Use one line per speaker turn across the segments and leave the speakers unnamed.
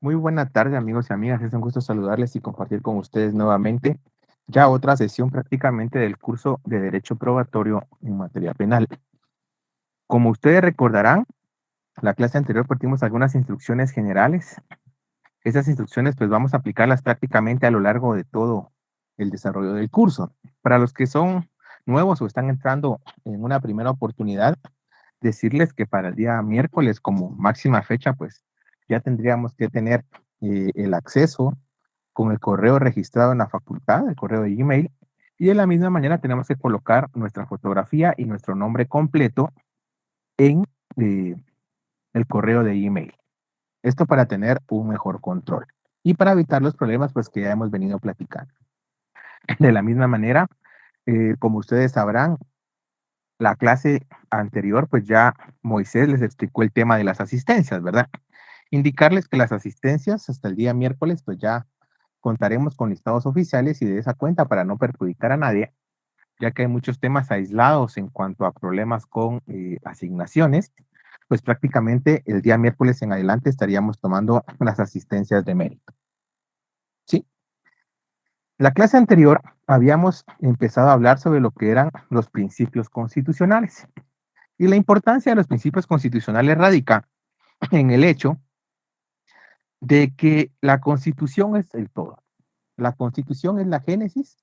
Muy buena tarde, amigos y amigas. Es un gusto saludarles y compartir con ustedes nuevamente ya otra sesión prácticamente del curso de Derecho Probatorio en materia penal. Como ustedes recordarán, la clase anterior partimos algunas instrucciones generales. Esas instrucciones pues vamos a aplicarlas prácticamente a lo largo de todo el desarrollo del curso. Para los que son nuevos o están entrando en una primera oportunidad, decirles que para el día miércoles como máxima fecha, pues ya tendríamos que tener el acceso con el correo registrado en la facultad, el correo de Gmail, y de la misma manera tenemos que colocar nuestra fotografía y nuestro nombre completo en eh, el correo de Gmail. Esto para tener un mejor control y para evitar los problemas pues que ya hemos venido platicando. De la misma manera, como ustedes sabrán, la clase anterior pues ya Moisés les explicó el tema de las asistencias, ¿verdad? Indicarles que las asistencias hasta el día miércoles pues ya contaremos con listados oficiales y de esa cuenta para no perjudicar a nadie, ya que hay muchos temas aislados en cuanto a problemas con asignaciones, pues prácticamente el día miércoles en adelante estaríamos tomando las asistencias de mérito. Sí, la clase anterior habíamos empezado a hablar sobre lo que eran los principios constitucionales y la importancia de los principios constitucionales radica en el hecho de que la constitución es el todo. La constitución es la génesis,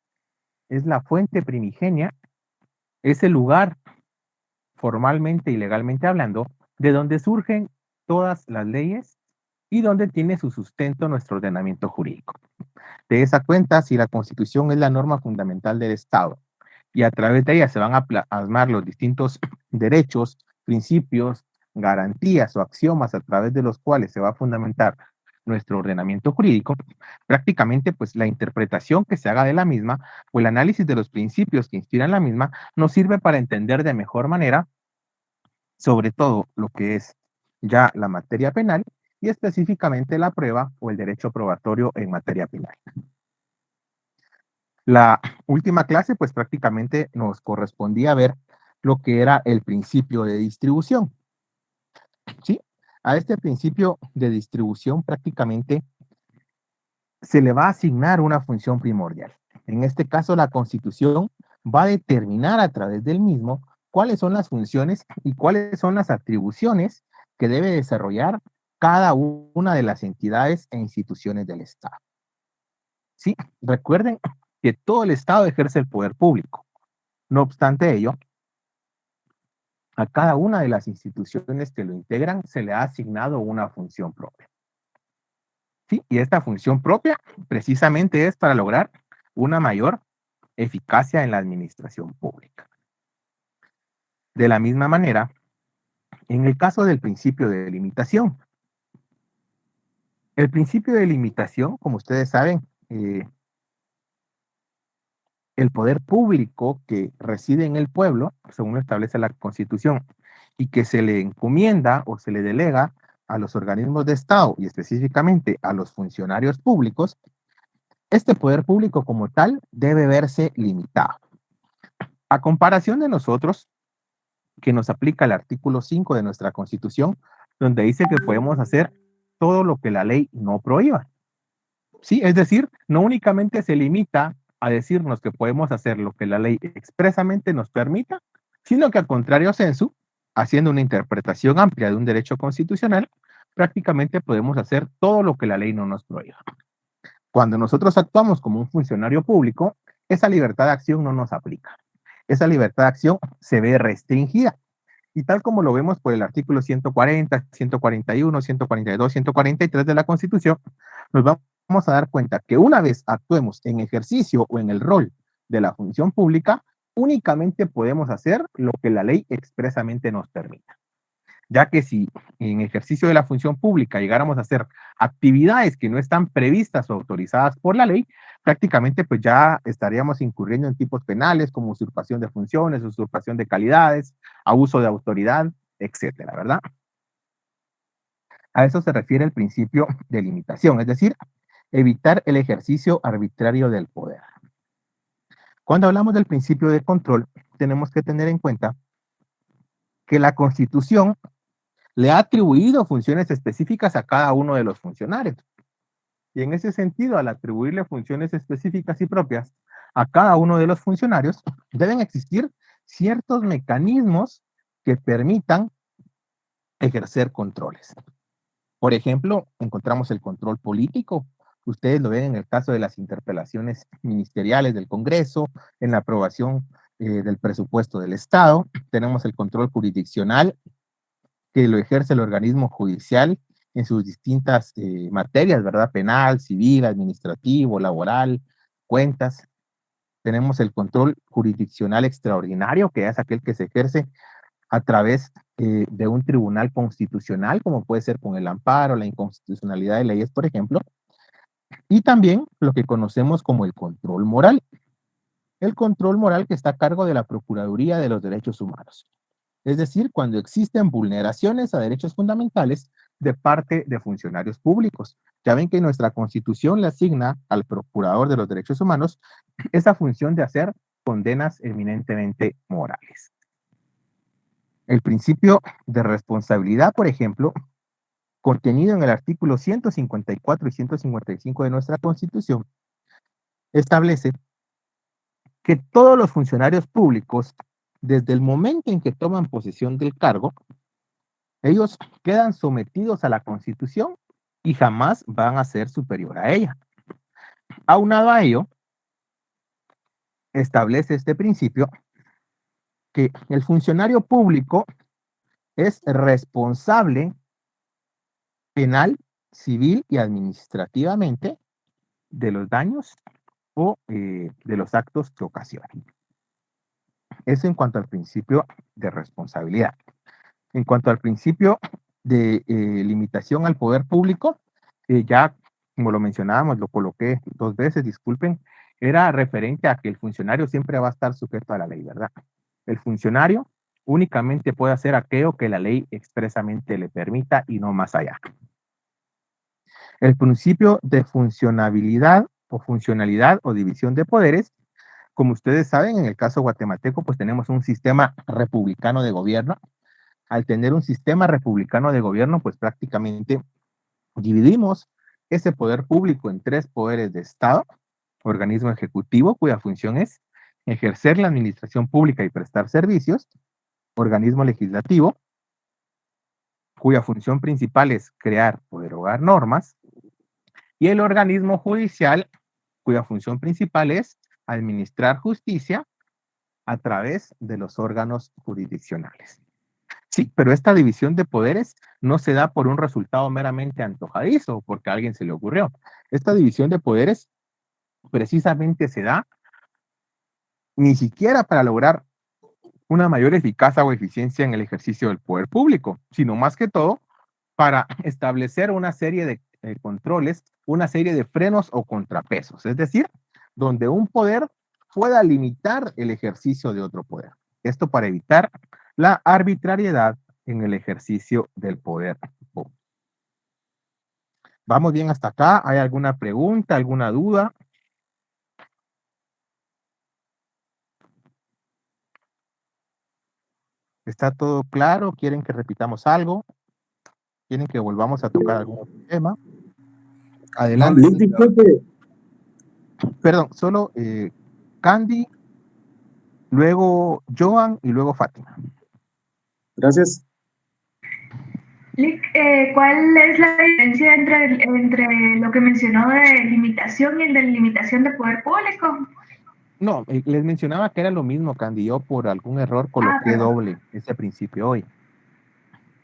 es la fuente primigenia, es el lugar formalmente y legalmente hablando, de donde surgen todas las leyes y donde tiene su sustento nuestro ordenamiento jurídico. De esa cuenta, si la Constitución es la norma fundamental del Estado y a través de ella se van a plasmar los distintos derechos, principios, garantías o axiomas a través de los cuales se va a fundamentar nuestro ordenamiento jurídico, prácticamente pues la interpretación que se haga de la misma o el análisis de los principios que inspiran la misma nos sirve para entender de mejor manera sobre todo lo que es ya la materia penal y específicamente la prueba o el derecho probatorio en materia penal. La última clase, pues prácticamente nos correspondía ver lo que era el principio de distribución, ¿sí? A este principio de distribución prácticamente se le va a asignar una función primordial. En este caso, la Constitución va a determinar a través del mismo cuáles son las funciones y cuáles son las atribuciones que debe desarrollar cada una de las entidades e instituciones del Estado. Sí, recuerden que todo el Estado ejerce el poder público. No obstante ello, a cada una de las instituciones que lo integran se le ha asignado una función propia. Sí, y esta función propia precisamente es para lograr una mayor eficacia en la administración pública. De la misma manera, en el caso del principio de limitación, el principio de limitación, como ustedes saben, el poder público que reside en el pueblo, según lo establece la Constitución, y que se le encomienda o se le delega a los organismos de Estado y específicamente a los funcionarios públicos, este poder público como tal debe verse limitado. A comparación de nosotros, que nos aplica el artículo 5 de nuestra Constitución, donde dice que podemos hacer todo lo que la ley no prohíba. Sí, es decir, no únicamente se limita a decirnos que podemos hacer lo que la ley expresamente nos permita, sino que al contrario sensu, haciendo una interpretación amplia de un derecho constitucional, prácticamente podemos hacer todo lo que la ley no nos prohíba. Cuando nosotros actuamos como un funcionario público, esa libertad de acción no nos aplica. Esa libertad de acción se ve restringida. Y tal como lo vemos por el artículo 140, 141, 142, 143 de la Constitución, nos vamos a dar cuenta que una vez actuemos en ejercicio o en el rol de la función pública, únicamente podemos hacer lo que la ley expresamente nos permita. Ya que si en ejercicio de la función pública llegáramos a hacer actividades que no están previstas o autorizadas por la ley, prácticamente pues ya estaríamos incurriendo en tipos penales como usurpación de funciones, usurpación de calidades, abuso de autoridad, etcétera, ¿verdad? A eso se refiere el principio de limitación, es decir, evitar el ejercicio arbitrario del poder. Cuando hablamos del principio de control, tenemos que tener en cuenta que la Constitución le ha atribuido funciones específicas a cada uno de los funcionarios. Y en ese sentido, al atribuirle funciones específicas y propias a cada uno de los funcionarios, deben existir ciertos mecanismos que permitan ejercer controles. Por ejemplo, encontramos el control político. Ustedes lo ven en el caso de las interpelaciones ministeriales del Congreso, en la aprobación del presupuesto del Estado. Tenemos el control jurisdiccional, que lo ejerce el organismo judicial en sus distintas materias, ¿verdad? Penal, civil, administrativo, laboral, cuentas. Tenemos el control jurisdiccional extraordinario, que es aquel que se ejerce a través de un tribunal constitucional, como puede ser con el amparo, la inconstitucionalidad de leyes, por ejemplo, y también lo que conocemos como el control moral. El control moral que está a cargo de la Procuraduría de los Derechos Humanos. Es decir, cuando existen vulneraciones a derechos fundamentales de parte de funcionarios públicos. Ya ven que nuestra Constitución le asigna al Procurador de los Derechos Humanos esa función de hacer condenas eminentemente morales. El principio de responsabilidad, por ejemplo, contenido en el artículo 154 y 155 de nuestra Constitución, establece que todos los funcionarios públicos, desde el momento en que toman posesión del cargo, ellos quedan sometidos a la Constitución y jamás van a ser superior a ella. Aunado a ello, establece este principio que el funcionario público es responsable penal, civil y administrativamente de los daños o de los actos que ocasionan. Eso en cuanto al principio de responsabilidad. En cuanto al principio de limitación al poder público, ya como lo mencionábamos, lo coloqué 2 veces, disculpen, era referente a que el funcionario siempre va a estar sujeto a la ley, ¿verdad? El funcionario únicamente puede hacer aquello que la ley expresamente le permita y no más allá. El principio de funcionabilidad o funcionalidad o división de poderes, como ustedes saben, en el caso guatemalteco, pues tenemos un sistema republicano de gobierno. Al tener un sistema republicano de gobierno, pues prácticamente dividimos ese poder público en 3 poderes de Estado: organismo ejecutivo, cuya función es ejercer la administración pública y prestar servicios; organismo legislativo, cuya función principal es crear o derogar normas; y el organismo judicial, cuya función principal es administrar justicia a través de los órganos jurisdiccionales. Sí, pero esta división de poderes no se da por un resultado meramente antojadizo, porque a alguien se le ocurrió. Esta división de poderes precisamente se da ni siquiera para lograr una mayor eficacia o eficiencia en el ejercicio del poder público, sino más que todo para establecer una serie de controles, una serie de frenos o contrapesos, es decir, donde un poder pueda limitar el ejercicio de otro poder. Esto para evitar la arbitrariedad en el ejercicio del poder público. ¿Vamos bien hasta acá? ¿Hay alguna pregunta, alguna duda? ¿Está todo claro? ¿Quieren que repitamos algo? ¿Quieren que volvamos a tocar algún otro tema?
No,
Adelante.
Lick, disculpe.
Perdón, solo Candy, luego Joan y luego Fátima.
Gracias.
Lick, ¿cuál es la diferencia entre lo que mencionó de limitación y el de limitación de poder público?
No, les mencionaba que era lo mismo, Candy. Yo por algún error coloqué
perdón.
doble ese principio hoy.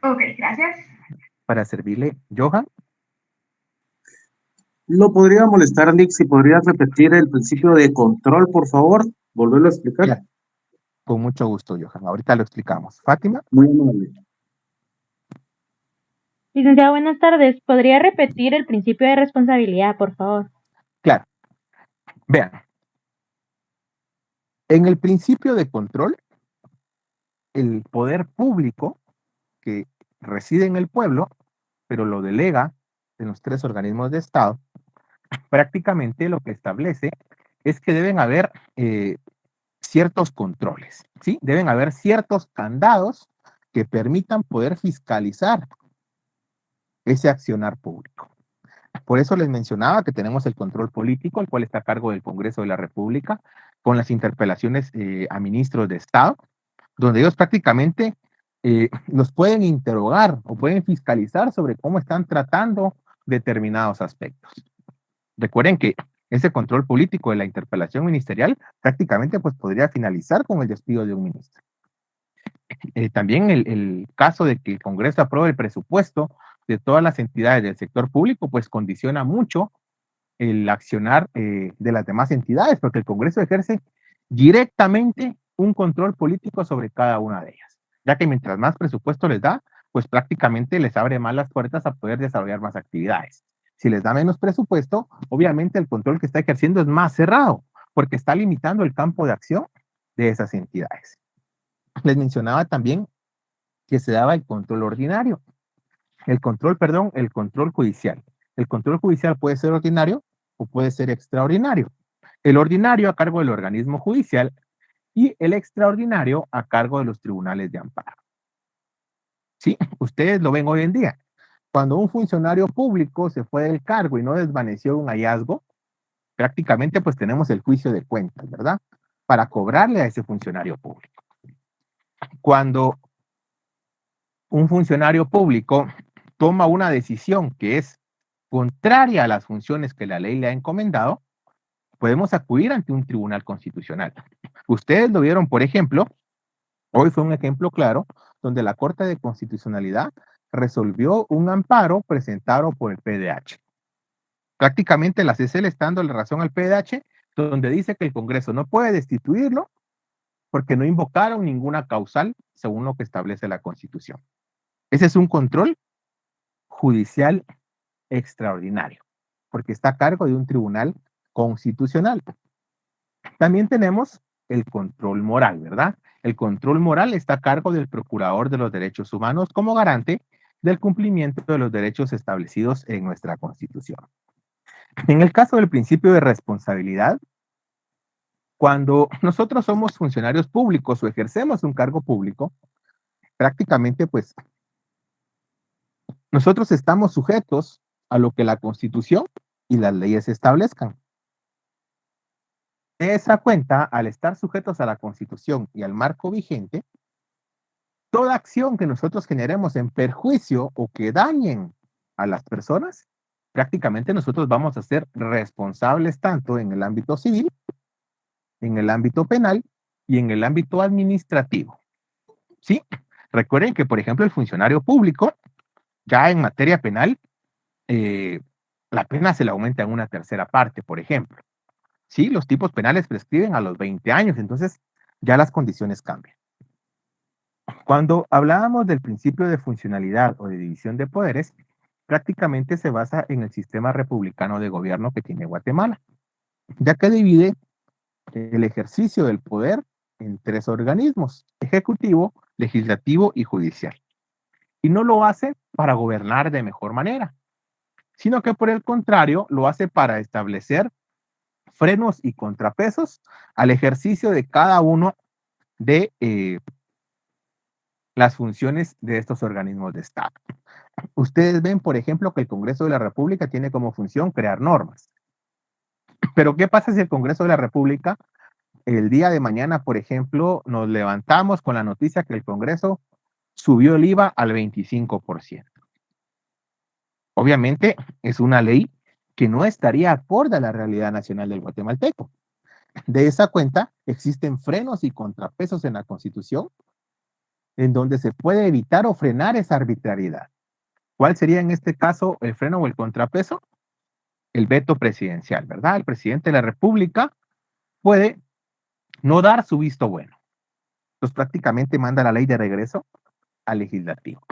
Ok, gracias.
Para servirle, Johan.
Lo podría molestar, Lick, si podrías repetir el principio de control, por favor. Volverlo a explicar.
Ya, con mucho gusto, Johan. Ahorita lo explicamos. Fátima.
Muy amable.
Licenciado, buenas tardes. ¿Podría repetir el principio de responsabilidad, por favor?
Claro. Vean. En el principio de control, el poder público que reside en el pueblo, pero lo delega en los 3 organismos de Estado, prácticamente lo que establece es que deben haber ciertos controles, ¿sí? Deben haber ciertos candados que permitan poder fiscalizar ese accionar público. Por eso les mencionaba que tenemos el control político, el cual está a cargo del Congreso de la República, con las interpelaciones a ministros de Estado, donde ellos prácticamente los pueden interrogar o pueden fiscalizar sobre cómo están tratando determinados aspectos. Recuerden que ese control político de la interpelación ministerial prácticamente pues podría finalizar con el despido de un ministro. También el caso de que el Congreso apruebe el presupuesto de todas las entidades del sector público pues condiciona mucho el accionar de las demás entidades, porque el Congreso ejerce directamente un control político sobre cada una de ellas, ya que mientras más presupuesto les da, pues prácticamente les abre más las puertas a poder desarrollar más actividades. Si les da menos presupuesto, obviamente el control que está ejerciendo es más cerrado, porque está limitando el campo de acción de esas entidades. Les mencionaba también que se daba el control ordinario, el control judicial. El control judicial puede ser ordinario o puede ser extraordinario. El ordinario a cargo del organismo judicial y el extraordinario a cargo de los tribunales de amparo. Sí, ustedes lo ven hoy en día. Cuando un funcionario público se fue del cargo y no desvaneció un hallazgo, prácticamente pues tenemos el juicio de cuentas, ¿verdad? Para cobrarle a ese funcionario público. Cuando un funcionario público toma una decisión que es contraria a las funciones que la ley le ha encomendado, podemos acudir ante un tribunal constitucional. Ustedes lo vieron, por ejemplo, hoy fue un ejemplo claro, donde la Corte de Constitucionalidad resolvió un amparo presentado por el PDH. Prácticamente la CC le está dando la razón al PDH, donde dice que el Congreso no puede destituirlo porque no invocaron ninguna causal según lo que establece la Constitución. Ese es un control judicial extraordinario, porque está a cargo de un tribunal constitucional. También tenemos el control moral, ¿verdad? El control moral está a cargo del Procurador de los Derechos Humanos como garante del cumplimiento de los derechos establecidos en nuestra Constitución. En el caso del principio de responsabilidad, cuando nosotros somos funcionarios públicos o ejercemos un cargo público, prácticamente pues nosotros estamos sujetos a lo que la Constitución y las leyes establezcan. De esa cuenta, al estar sujetos a la Constitución y al marco vigente, toda acción que nosotros generemos en perjuicio o que dañen a las personas, prácticamente nosotros vamos a ser responsables tanto en el ámbito civil, en el ámbito penal y en el ámbito administrativo. ¿Sí? Recuerden que, por ejemplo, el funcionario público, ya en materia penal, la pena se le aumenta en una tercera parte, por ejemplo. Sí, los tipos penales prescriben a los 20 años, entonces ya las condiciones cambian. Cuando hablábamos del principio de funcionalidad o de división de poderes, prácticamente se basa en el sistema republicano de gobierno que tiene Guatemala, ya que divide el ejercicio del poder en tres organismos: ejecutivo, legislativo y judicial. Y no lo hace para gobernar de mejor manera, sino que por el contrario lo hace para establecer frenos y contrapesos al ejercicio de cada uno de las funciones de estos organismos de Estado. Ustedes ven, por ejemplo, que el Congreso de la República tiene como función crear normas. Pero ¿qué pasa si el Congreso de la República el día de mañana, por ejemplo, nos levantamos con la noticia que el Congreso subió el IVA al 25%? Obviamente es una ley que no estaría acorde a la realidad nacional del guatemalteco. De esa cuenta, existen frenos y contrapesos en la Constitución en donde se puede evitar o frenar esa arbitrariedad. ¿Cuál sería en este caso el freno o el contrapeso? El veto presidencial, ¿verdad? El presidente de la República puede no dar su visto bueno. Entonces prácticamente manda la ley de regreso al legislativo.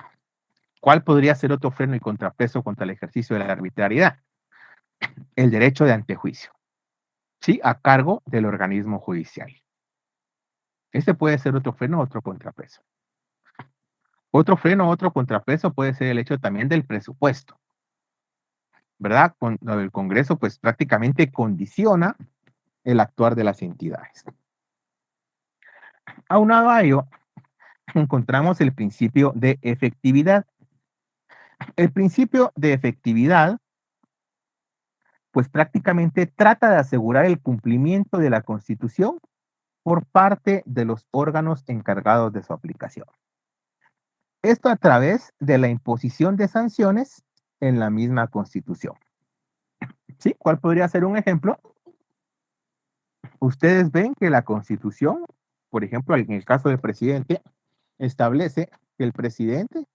¿Cuál podría ser otro freno y contrapeso contra el ejercicio de la arbitrariedad? El derecho de antejuicio, ¿sí? A cargo del organismo judicial. Este puede ser otro freno, otro contrapeso. Otro freno, otro contrapeso puede ser el hecho también del presupuesto, ¿verdad? El Congreso pues prácticamente condiciona el actuar de las entidades. Aunado a ello, encontramos el principio de efectividad. El principio de efectividad pues prácticamente trata de asegurar el cumplimiento de la Constitución por parte de los órganos encargados de su aplicación. Esto a través de la imposición de sanciones en la misma Constitución. ¿Sí? ¿Cuál podría ser un ejemplo? Ustedes ven que la Constitución, por ejemplo, en el caso del presidente, establece que el presidente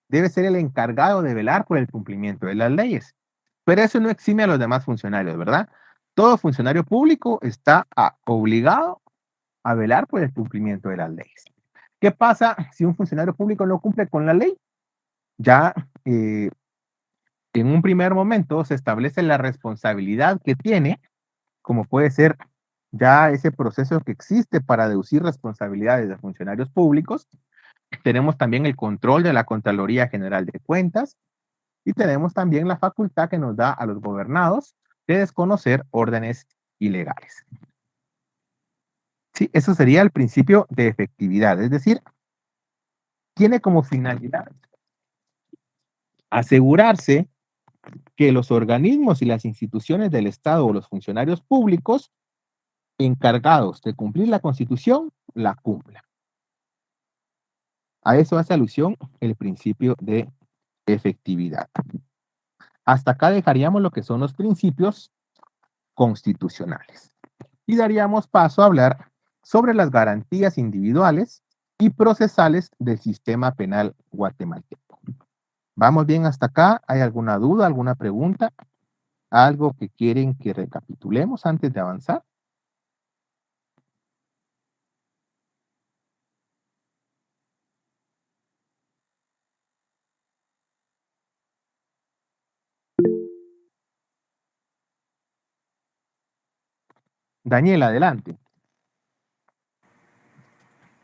debe ser el encargado de velar por el cumplimiento de las leyes. Pero eso no exime a los demás funcionarios, ¿verdad? Todo funcionario público está obligado a velar por el cumplimiento de las leyes. ¿Qué pasa si un funcionario público no cumple con la ley? Ya en un primer momento se establece la responsabilidad que tiene, como puede ser ya ese proceso que existe para deducir responsabilidades de funcionarios públicos. Tenemos también el control de la Contraloría General de Cuentas y tenemos también la facultad que nos da a los gobernados de desconocer órdenes ilegales. Sí, eso sería el principio de efectividad, es decir, tiene como finalidad asegurarse que los organismos y las instituciones del Estado o los funcionarios públicos encargados de cumplir la Constitución la cumplan. A eso hace alusión el principio de efectividad. Hasta acá dejaríamos lo que son los principios constitucionales y daríamos paso a hablar sobre las garantías individuales y procesales del sistema penal guatemalteco. ¿Vamos bien hasta acá? ¿Hay alguna duda, alguna pregunta? ¿Algo que quieren que recapitulemos antes de avanzar? Daniel, adelante.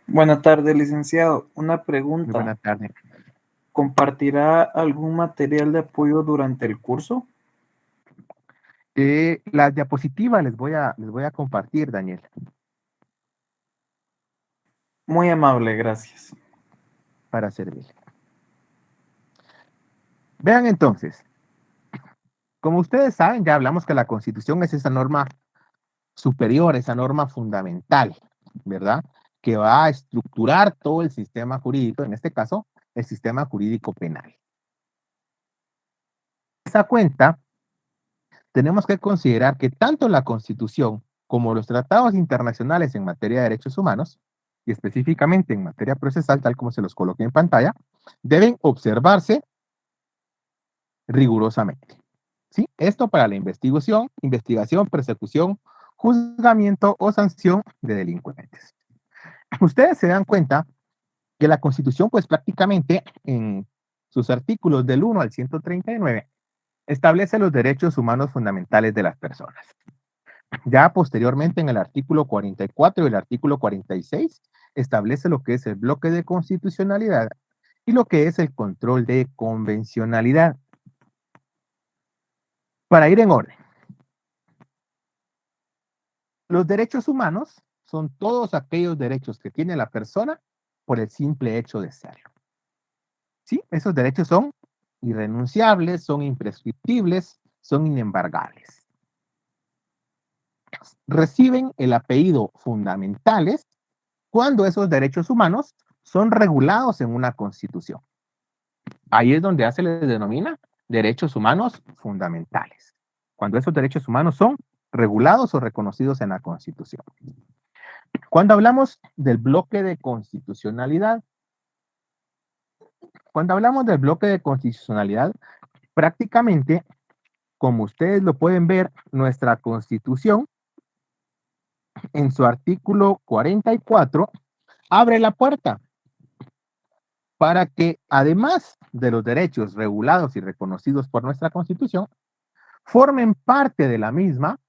Buenas tardes, licenciado. Una
Muy
pregunta.
buenas tardes.
¿Compartirá algún material de apoyo durante el curso?
Las diapositivas les voy a compartir, Daniel.
Muy amable, gracias.
Para servirle. Vean entonces, como ustedes saben, ya hablamos que la Constitución es esa norma superior, esa norma fundamental, ¿verdad? Que va a estructurar todo el sistema jurídico, en este caso, el sistema jurídico penal. Esa cuenta, tenemos que considerar que tanto la Constitución como los tratados internacionales en materia de derechos humanos, y específicamente en materia procesal, tal como se los coloqué en pantalla, deben observarse rigurosamente. ¿Sí? Esto para la investigación, persecución, juzgamiento o sanción de delincuentes. Ustedes se dan cuenta que la Constitución, pues prácticamente en sus artículos del 1 al 139, establece los derechos humanos fundamentales de las personas. Ya posteriormente en el artículo 44 y el artículo 46 establece lo que es el bloque de constitucionalidad y lo que es el control de convencionalidad. Para ir en orden, los derechos humanos son todos aquellos derechos que tiene la persona por el simple hecho de serlo. ¿Sí? Esos derechos son irrenunciables, son imprescriptibles, son inembargables. Reciben el apellido fundamentales cuando esos derechos humanos son regulados en una constitución. Ahí es donde se les denomina derechos humanos fundamentales, cuando esos derechos humanos son regulados o reconocidos en la Constitución. Cuando hablamos del bloque de constitucionalidad, prácticamente, como ustedes lo pueden ver, nuestra Constitución, en su artículo 44, abre la puerta para que, además de los derechos regulados y reconocidos por nuestra Constitución, formen parte de la misma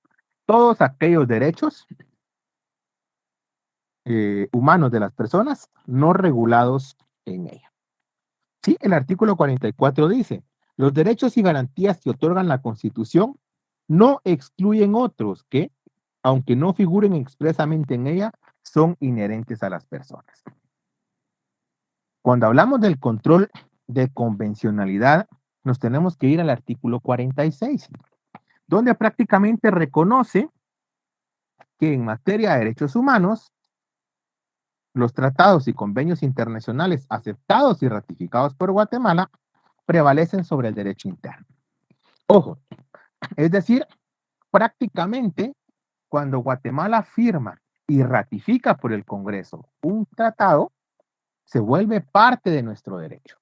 todos aquellos derechos humanos de las personas no regulados en ella. Sí, el artículo 44 dice, los derechos y garantías que otorgan la Constitución no excluyen otros que, aunque no figuren expresamente en ella, son inherentes a las personas. Cuando hablamos del control de convencionalidad, nos tenemos que ir al artículo 46, donde prácticamente reconoce que en materia de derechos humanos, los tratados y convenios internacionales aceptados y ratificados por Guatemala prevalecen sobre el derecho interno. Ojo, es decir, prácticamente cuando Guatemala firma y ratifica por el Congreso un tratado, se vuelve parte de nuestro derecho,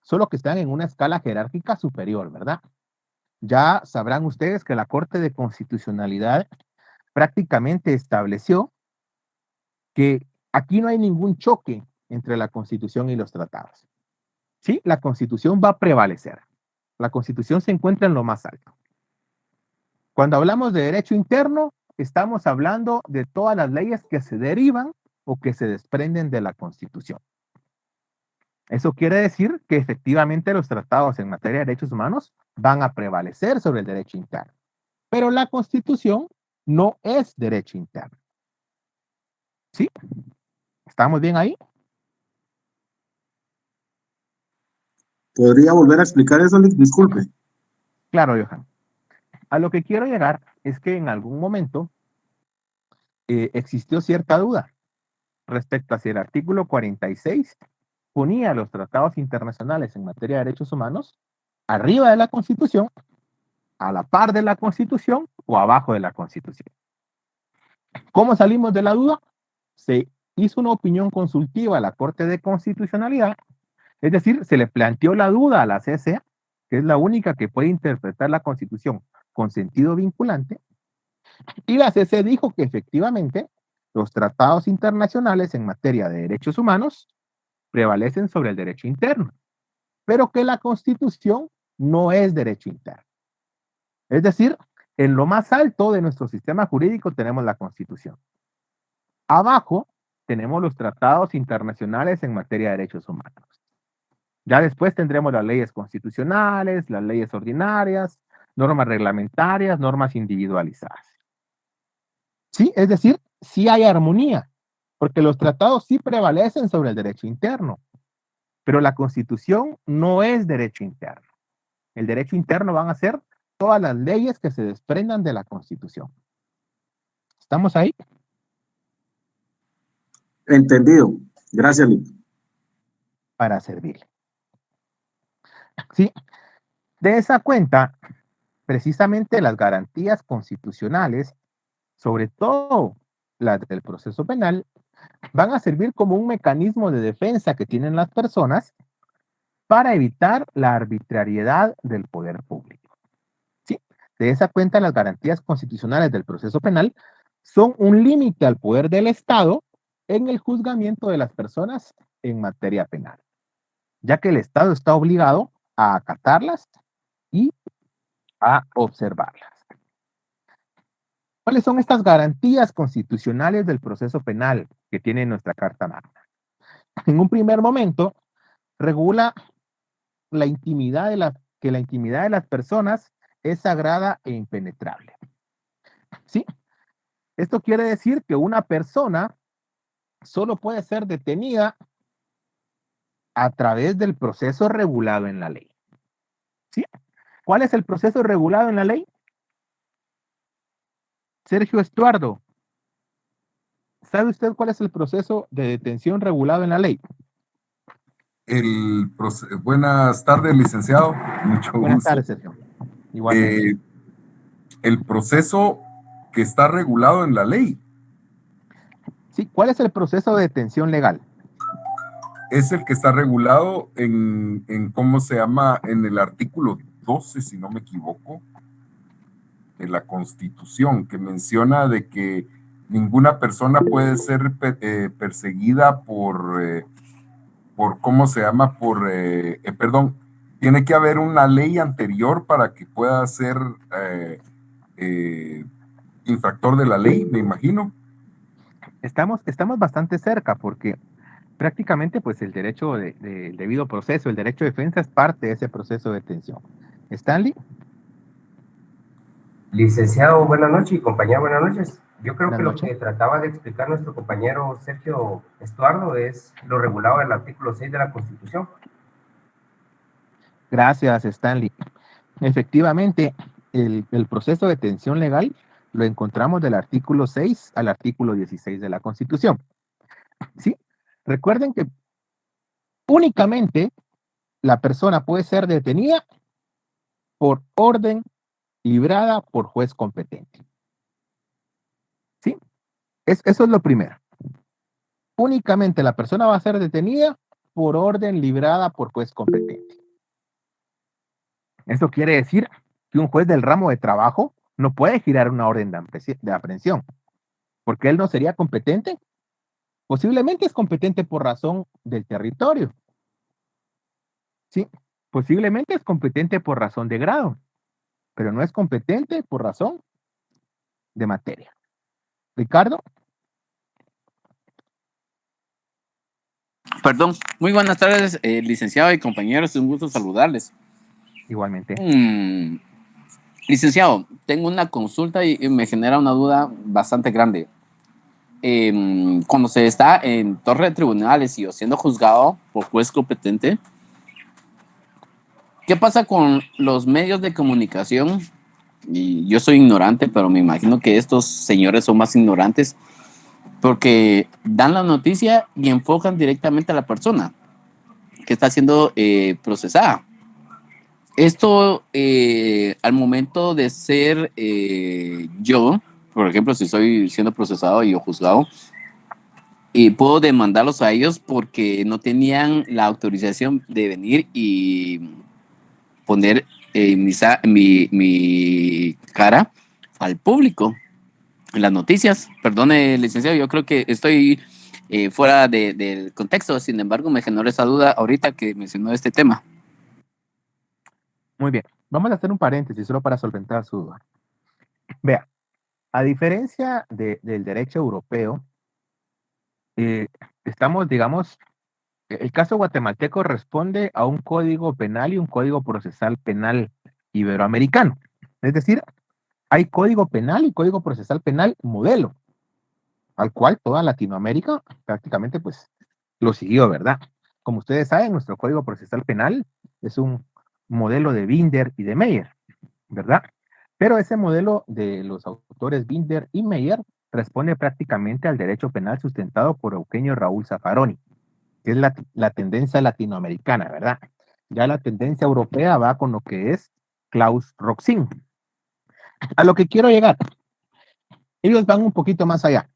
solo que están en una escala jerárquica superior, ¿verdad? Ya sabrán ustedes que la Corte de Constitucionalidad prácticamente estableció que aquí no hay ningún choque entre la Constitución y los tratados. Sí, la Constitución va a prevalecer. La Constitución se encuentra en lo más alto. Cuando hablamos de derecho interno, estamos hablando de todas las leyes que se derivan o que se desprenden de la Constitución. Eso quiere decir que efectivamente los tratados en materia de derechos humanos van a prevalecer sobre el derecho interno. Pero la Constitución no es derecho interno. ¿Sí? ¿Estamos bien ahí?
¿Podría volver a explicar eso, Lick? Disculpe.
Claro, Johan. A lo que quiero llegar es que en algún momento existió cierta duda respecto a si el artículo 46 ponía los tratados internacionales en materia de derechos humanos arriba de la Constitución, a la par de la Constitución o abajo de la Constitución. ¿Cómo salimos de la duda? Se hizo una opinión consultiva a la Corte de Constitucionalidad, es decir, se le planteó la duda a la CCA, que es la única que puede interpretar la Constitución con sentido vinculante, y la CC dijo que efectivamente los tratados internacionales en materia de derechos humanos prevalecen sobre el derecho interno, pero que la Constitución no es derecho interno. Es decir, en lo más alto de nuestro sistema jurídico tenemos la Constitución. Abajo tenemos los tratados internacionales en materia de derechos humanos. Ya después tendremos las leyes constitucionales, las leyes ordinarias, normas reglamentarias, normas individualizadas. Sí, es decir, sí hay armonía, porque los tratados sí prevalecen sobre el derecho interno, pero la Constitución no es derecho interno. El derecho interno van a ser todas las leyes que se desprendan de la Constitución. ¿Estamos ahí?
Entendido. Gracias, Lick.
Para servirle. Sí, de esa cuenta, precisamente las garantías constitucionales, sobre todo las del proceso penal, van a servir como un mecanismo de defensa que tienen las personas para evitar la arbitrariedad del poder público. ¿Sí? De esa cuenta, las garantías constitucionales del proceso penal son un límite al poder del Estado en el juzgamiento de las personas en materia penal, ya que el Estado está obligado a acatarlas y a observarlas. ¿Cuáles son estas garantías constitucionales del proceso penal que tiene nuestra Carta Magna? En un primer momento, regula la intimidad que la intimidad de las personas es sagrada e impenetrable. ¿Sí? Esto quiere decir que una persona solo puede ser detenida a través del proceso regulado en la ley. ¿Sí? ¿Cuál es el proceso regulado en la ley? Sergio Estuardo, ¿sabe usted cuál es el proceso de detención regulado en la ley?
Buenas tardes, licenciado. Mucho
Buenas
gusto.
tardes, Sergio. Igualmente.
El proceso que está regulado en la ley
Sí, ¿cuál es el proceso de detención legal?
es el que está regulado en ¿cómo se llama? En el artículo 12, si no me equivoco, de la Constitución, que menciona de que ninguna persona puede ser perseguida por ¿cómo se llama? Perdón, tiene que haber una ley anterior para que pueda ser infractor de la ley, me imagino.
Estamos bastante cerca porque prácticamente pues el derecho del debido proceso, el derecho de defensa es parte de ese proceso de detención. ¿Stanley?
Licenciado, buenas noches y compañera, buenas noches. Yo creo
Buenas
que
noches.
lo que trataba de explicar nuestro compañero Sergio Estuardo es lo regulado en el artículo 6 de la Constitución.
Gracias, Stanley. Efectivamente, el proceso de detención legal lo encontramos del artículo 6 al artículo 16 de la Constitución. ¿Sí? Recuerden que únicamente la persona puede ser detenida por orden librada por juez competente. ¿Sí? Eso es lo primero. Únicamente la persona va a ser detenida por orden librada por juez competente. Esto quiere decir que un juez del ramo de trabajo no puede girar una orden de aprehensión, porque él no sería competente. Posiblemente es competente por razón del territorio. Sí, posiblemente es competente por razón de grado, pero no es competente por razón de materia. Ricardo.
Perdón, muy buenas tardes, licenciado y compañeros, es un gusto saludarles.
Igualmente.
Licenciado, tengo una consulta y me genera una duda bastante grande. Cuando se está en torre de tribunales y o siendo juzgado por juez competente, ¿qué pasa con los medios de comunicación? Y yo soy ignorante, pero me imagino que estos señores son más ignorantes porque dan la noticia y enfocan directamente a la persona que está siendo procesada. Esto, al momento de ser yo, por ejemplo, si estoy siendo procesado y o juzgado, puedo demandarlos a ellos porque no tenían la autorización de venir y poner mi cara al público en las noticias. Perdone, licenciado, yo creo que estoy fuera del contexto, sin embargo, me generó esa duda ahorita que mencionó este tema.
Muy bien, vamos a hacer un paréntesis solo para solventar su duda. Vea, a diferencia del derecho europeo, estamos, digamos, el caso guatemalteco responde a un código penal y un código procesal penal iberoamericano. Es decir, hay código penal y código procesal penal modelo, al cual toda Latinoamérica prácticamente pues lo siguió, ¿verdad? Como ustedes saben, nuestro código procesal penal es un modelo de Binder y de Meyer, ¿verdad? Pero ese modelo de los autores Binder y Meyer responde prácticamente al derecho penal sustentado por Eugenio Raúl Zaffaroni, que es la tendencia latinoamericana, ¿verdad? Ya la tendencia europea va con lo que es Klaus Roxin. A lo que quiero llegar, ellos van un poquito más allá.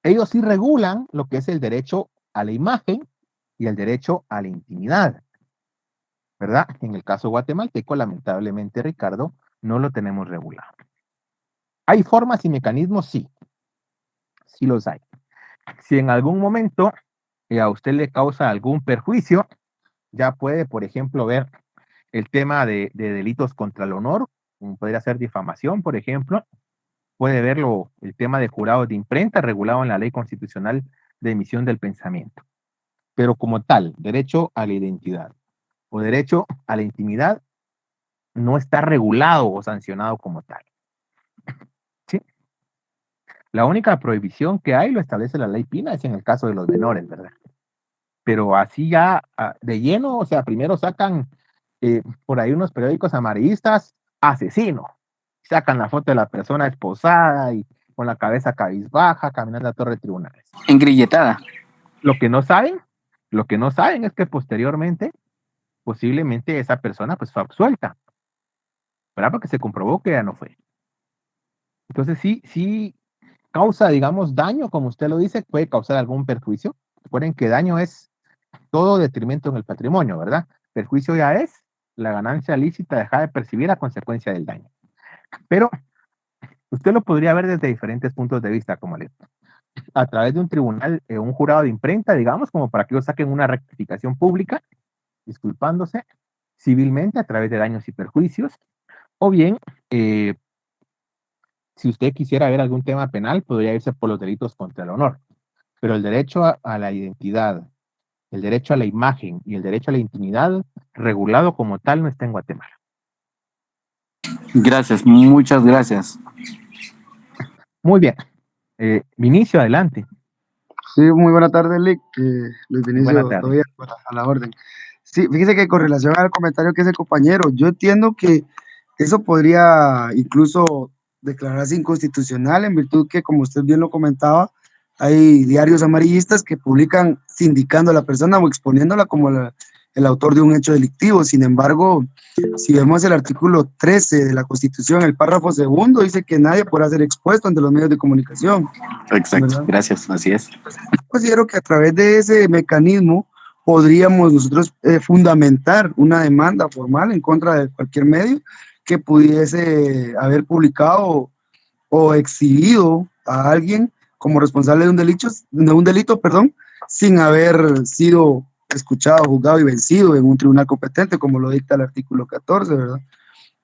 Ellos sí regulan lo que es el derecho a la imagen y el derecho a la intimidad, ¿verdad? En el caso guatemalteco, lamentablemente, Ricardo, no lo tenemos regulado. ¿Hay formas y mecanismos? Sí. sí los hay. Si en algún momento a usted le causa algún perjuicio, ya puede, por ejemplo, ver el tema de delitos contra el honor, como podría ser difamación, por ejemplo. Puede verlo el tema de jurados de imprenta regulado en la Ley Constitucional de Emisión del Pensamiento. Pero como tal, derecho a la identidad o derecho a la intimidad no está regulado o sancionado como tal. ¿Sí? La única prohibición que hay lo establece la Ley Pina, es en el caso de los menores, ¿verdad? Pero así ya de lleno, o sea, primero sacan por ahí unos periódicos amarillistas, asesino. Sacan la foto de la persona esposada y con la cabeza cabizbaja, caminando a la torre de tribunales.
Engrilletada.
Lo que no saben es que posteriormente, posiblemente esa persona pues fue absuelta, ¿verdad? Porque se comprobó que ya no fue. Entonces sí causa, digamos, daño, como usted lo dice, puede causar algún perjuicio. Recuerden que daño es todo detrimento en el patrimonio, ¿verdad? Perjuicio ya es la ganancia lícita dejada de percibir a consecuencia del daño. Pero usted lo podría ver desde diferentes puntos de vista, como le digo, a través de un tribunal, un jurado de imprenta, digamos, como para que ellos saquen una rectificación pública, disculpándose civilmente a través de daños y perjuicios, o bien, si usted quisiera ver algún tema penal, podría irse por los delitos contra el honor. Pero el derecho a la identidad, el derecho a la imagen y el derecho a la intimidad, regulado como tal, no está en Guatemala.
Gracias, muchas gracias.
Muy bien. Vinicio, adelante.
Sí, muy buena tarde, Lick. Luis Vinicio,
Buena tarde.
todavía a la orden. Sí, fíjese que con relación al comentario que hace el compañero, yo entiendo que eso podría incluso declararse inconstitucional en virtud que, como usted bien lo comentaba, hay diarios amarillistas que publican sindicando a la persona o exponiéndola como el autor de un hecho delictivo. Sin embargo, si vemos el artículo 13 de la Constitución, el párrafo segundo dice que nadie podrá ser expuesto ante los medios de comunicación.
Exacto,
¿verdad?
gracias, así es.
Considero que a través de ese mecanismo podríamos nosotros fundamentar una demanda formal en contra de cualquier medio que pudiese haber publicado o exhibido a alguien como responsable de un delito, sin haber sido escuchado, juzgado y vencido en un tribunal competente, como lo dicta el artículo 14, ¿verdad?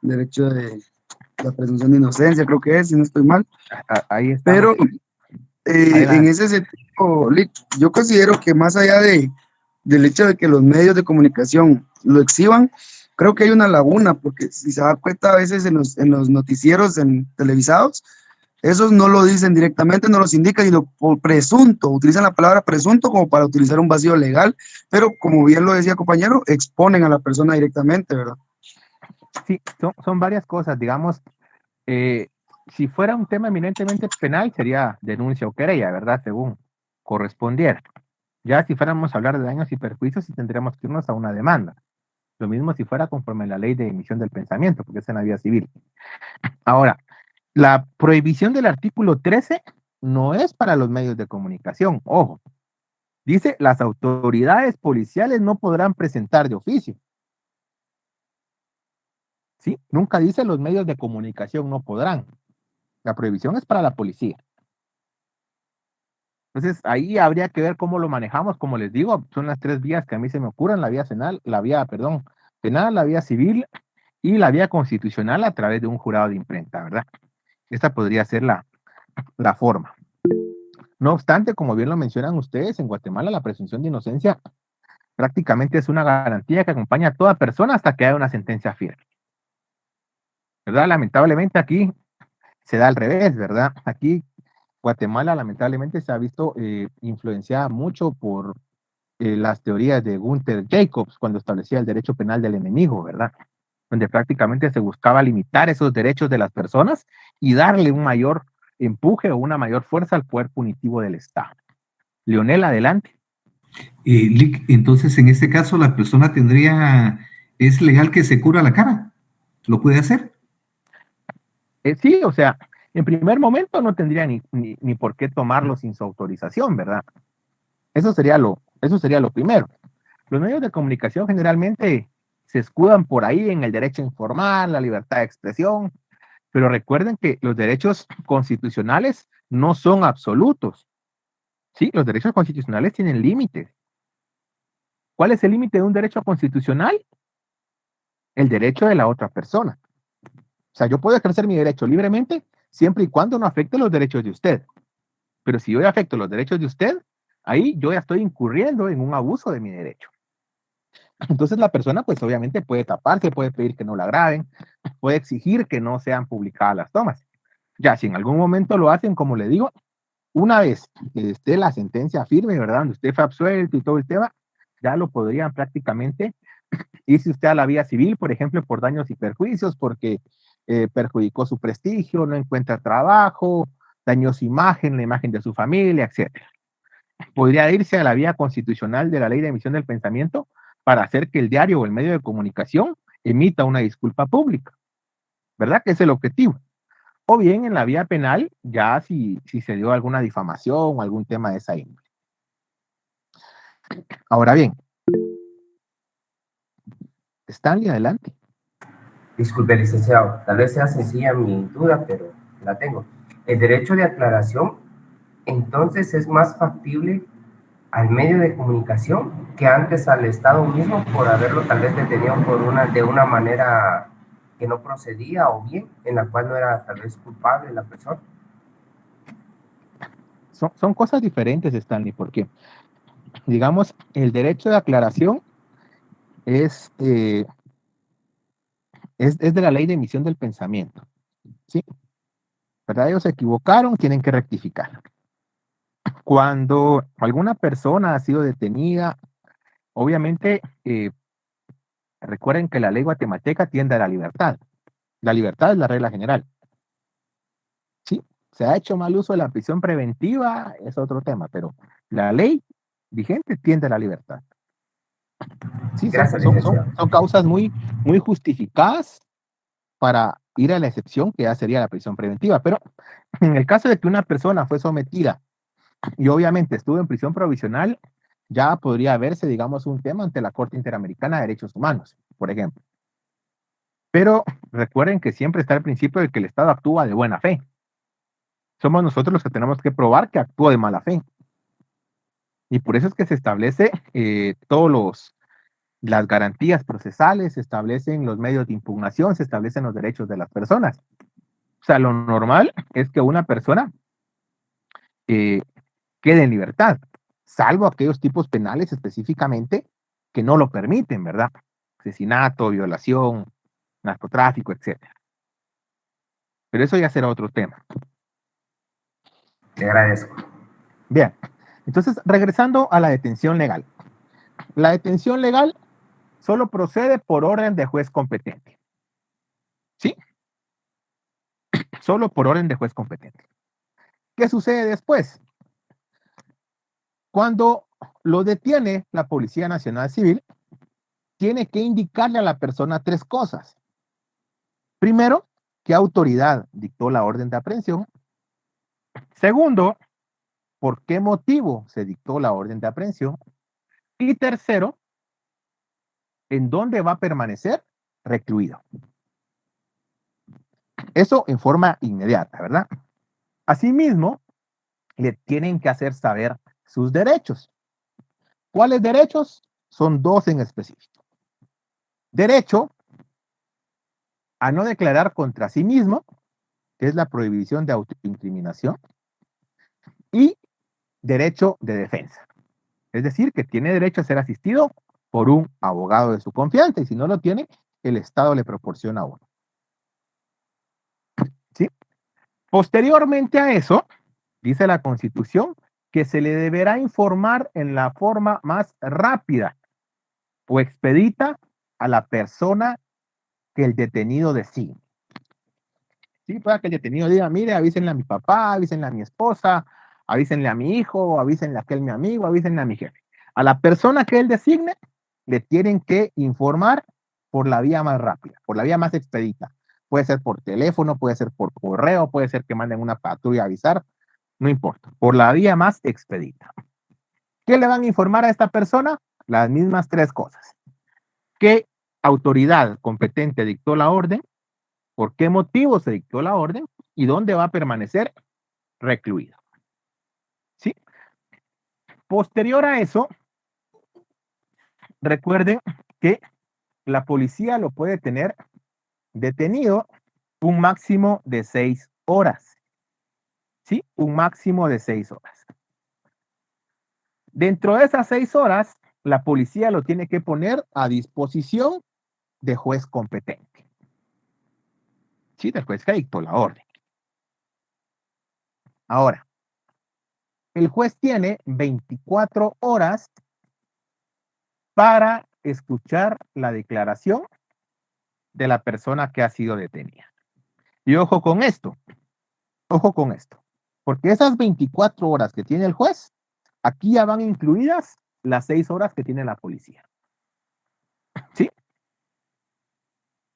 Derecho de la presunción de inocencia, creo que es, si no estoy mal.
Ahí está.
Pero en ese sentido, Lick, yo considero que más allá del hecho de que los medios de comunicación lo exhiban, creo que hay una laguna, porque si se da cuenta a veces en los noticieros televisados, esos no lo dicen directamente, no los indican, sino por presunto, utilizan la palabra presunto como para utilizar un vacío legal, pero como bien lo decía compañero, exponen a la persona directamente, ¿verdad?
Sí, son varias cosas, digamos, si fuera un tema eminentemente penal, sería denuncia o querella, ¿verdad? Según correspondiera. Ya si fuéramos a hablar de daños y perjuicios, sí tendríamos que irnos a una demanda. Lo mismo si fuera conforme a la ley de emisión del pensamiento, porque es en la vía civil. Ahora, la prohibición del artículo 13 no es para los medios de comunicación, ojo. Dice, las autoridades policiales no podrán presentar de oficio. ¿Sí? Nunca dice los medios de comunicación no podrán. La prohibición es para la policía. Entonces, ahí habría que ver cómo lo manejamos. Como les digo, son las tres vías que a mí se me ocurren, la vía penal, la vía civil y la vía constitucional a través de un jurado de imprenta, ¿verdad? Esta podría ser la forma. No obstante, como bien lo mencionan ustedes, en Guatemala la presunción de inocencia prácticamente es una garantía que acompaña a toda persona hasta que haya una sentencia firme. ¿Verdad? Lamentablemente aquí se da al revés, ¿verdad? Aquí Guatemala lamentablemente se ha visto influenciada mucho por las teorías de Gunther Jacobs cuando establecía el derecho penal del enemigo, ¿verdad? Donde prácticamente se buscaba limitar esos derechos de las personas y darle un mayor empuje o una mayor fuerza al poder punitivo del Estado. Leonel, adelante.
Lick, entonces en este caso la persona es legal que se cubra la cara, ¿lo puede hacer?
Sí, o sea, en primer momento no tendría ni por qué tomarlo sin su autorización, ¿verdad? Eso sería lo primero. Los medios de comunicación generalmente se escudan por ahí en el derecho a informar, la libertad de expresión, pero recuerden que los derechos constitucionales no son absolutos. Sí, los derechos constitucionales tienen límites. ¿Cuál es el límite de un derecho constitucional? El derecho de la otra persona. O sea, yo puedo ejercer mi derecho libremente siempre y cuando no afecte los derechos de usted. Pero si yo afecto los derechos de usted, ahí yo ya estoy incurriendo en un abuso de mi derecho. Entonces la persona pues obviamente puede taparse, puede pedir que no la graben, puede exigir que no sean publicadas las tomas. Ya si en algún momento lo hacen, como le digo, una vez que esté la sentencia firme, ¿verdad? Donde usted fue absuelto y todo el tema, ya lo podrían prácticamente irse usted a la vía civil, por ejemplo, por daños y perjuicios, porque perjudicó su prestigio, no encuentra trabajo, dañó su imagen, la imagen de su familia, etc. Podría irse a la vía constitucional de la ley de emisión del pensamiento para hacer que el diario o el medio de comunicación emita una disculpa pública, ¿verdad? Que es el objetivo. O bien en la vía penal, ya si se dio alguna difamación o algún tema de esa índole. Ahora bien, Stanley, adelante.
Disculpe, licenciado, tal vez sea sencilla mi duda, pero la tengo. El derecho de aclaración, entonces, es más factible al medio de comunicación que antes al Estado mismo por haberlo tal vez detenido de una manera que no procedía o bien en la cual no era tal vez culpable la persona.
Son cosas diferentes, Stanley, porque, digamos, el derecho de aclaración es de la ley de emisión del pensamiento, ¿sí? ¿Verdad? Ellos se equivocaron, tienen que rectificar. Cuando alguna persona ha sido detenida, obviamente, recuerden que la ley guatemalteca tiende a la libertad. La libertad es la regla general. ¿Sí? Se ha hecho mal uso de la prisión preventiva, es otro tema, pero la ley vigente tiende a la libertad. Sí, son causas muy justificadas para ir a la excepción que ya sería la prisión preventiva, pero en el caso de que una persona fue sometida y obviamente estuvo en prisión provisional, ya podría verse, digamos, un tema ante la Corte Interamericana de Derechos Humanos, por ejemplo. Pero recuerden que siempre está el principio de que el Estado actúa de buena fe. Somos nosotros los que tenemos que probar que actúa de mala fe. Y por eso es que se establece las garantías procesales, se establecen los medios de impugnación, se establecen los derechos de las personas. O sea, lo normal es que una persona quede en libertad, salvo aquellos tipos penales específicamente que no lo permiten, ¿verdad? Asesinato, violación, narcotráfico, etc. Pero eso ya será otro tema.
Le agradezco.
Bien, entonces regresando a la detención legal. La detención legal solo procede por orden de juez competente. ¿Sí? Solo por orden de juez competente. ¿Qué sucede después? Cuando lo detiene la Policía Nacional Civil, tiene que indicarle a la persona 3 cosas. Primero, qué autoridad dictó la orden de aprehensión. Segundo, por qué motivo se dictó la orden de aprehensión. Y tercero, en dónde va a permanecer recluido. Eso en forma inmediata, ¿verdad? Asimismo, le tienen que hacer saber sus derechos. ¿Cuáles derechos? Son 2 en específico. Derecho a no declarar contra sí mismo, que es la prohibición de autoincriminación, y derecho de defensa. Es decir, que tiene derecho a ser asistido por un abogado de su confianza, y si no lo tiene, el Estado le proporciona uno. ¿Sí? Posteriormente a eso, dice la Constitución, que se le deberá informar en la forma más rápida o expedita a la persona que el detenido designe. Sí, para que el detenido diga, mire, avísenle a mi papá, avísenle a mi esposa, avísenle a mi hijo, avísenle a aquel mi amigo, avísenle a mi jefe. A la persona que él designe, le tienen que informar por la vía más rápida, por la vía más expedita. Puede ser por teléfono, puede ser por correo, puede ser que manden una patrulla a avisar, no importa, por la vía más expedita. ¿Qué le van a informar a esta persona? Las mismas 3 cosas. ¿Qué autoridad competente dictó la orden? ¿Por qué motivo se dictó la orden? ¿Y dónde va a permanecer recluido. ¿Sí? Posterior a eso, recuerden que la policía lo puede tener detenido un máximo de 6 horas. ¿Sí? Un máximo de 6 horas. Dentro de esas 6 horas, la policía lo tiene que poner a disposición de juez competente. Sí, del juez que dictó la orden. Ahora, el juez tiene 24 horas para escuchar la declaración de la persona que ha sido detenida. Y ojo con esto, porque esas 24 horas que tiene el juez, aquí ya van incluidas las 6 horas que tiene la policía. ¿Sí?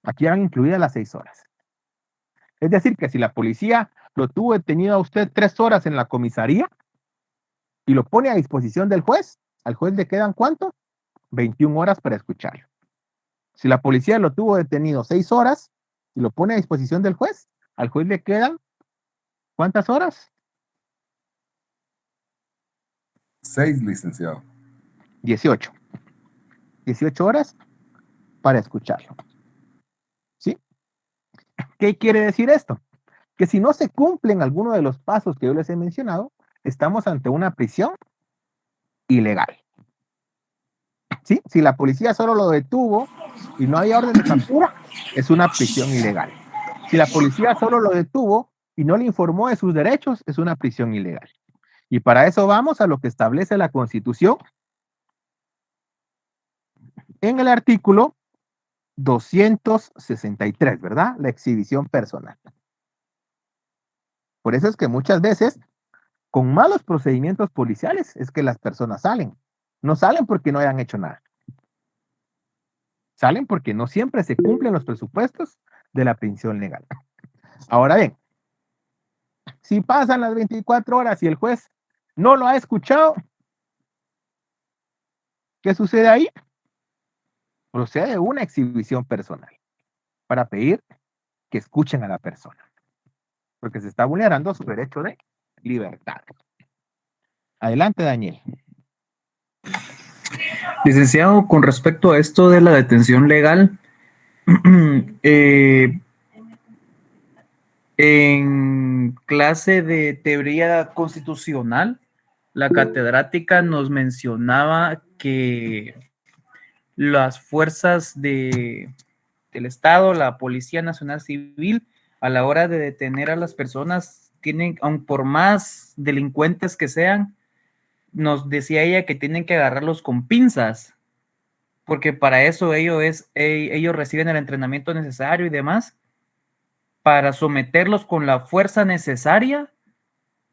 Aquí van incluidas las 6 horas. Es decir, que si la policía lo tuvo detenido a usted 3 horas en la comisaría y lo pone a disposición del juez, al juez le quedan ¿cuánto? 21 horas para escucharlo. Si la policía lo tuvo detenido 6 horas y lo pone a disposición del juez, al juez le quedan ¿cuántas horas?
6, licenciado.
18. 18 horas para escucharlo. ¿Sí? ¿Qué quiere decir esto? Que si no se cumplen algunos de los pasos que yo les he mencionado, estamos ante una prisión ilegal. ¿Sí? Si la policía solo lo detuvo y no hay orden de captura, es una prisión ilegal. Si la policía solo lo detuvo y no le informó de sus derechos, es una prisión ilegal. Y para eso vamos a lo que establece la Constitución en el artículo 263, ¿verdad? La exhibición personal. Por eso es que muchas veces, con malos procedimientos policiales, es que las personas salen. No salen porque no hayan hecho nada. Salen porque no siempre se cumplen los presupuestos de la prisión legal. Ahora bien, si pasan las 24 horas y el juez no lo ha escuchado, ¿qué sucede ahí? Procede una exhibición personal para pedir que escuchen a la persona, porque se está vulnerando su derecho de libertad. Adelante, Daniel.
Licenciado, con respecto a esto de la detención legal, en clase de teoría constitucional, la catedrática nos mencionaba que las fuerzas del Estado, la Policía Nacional Civil, a la hora de detener a las personas, tienen, aun por más delincuentes que sean, nos decía ella que tienen que agarrarlos con pinzas, porque para eso ellos reciben el entrenamiento necesario y demás, para someterlos con la fuerza necesaria,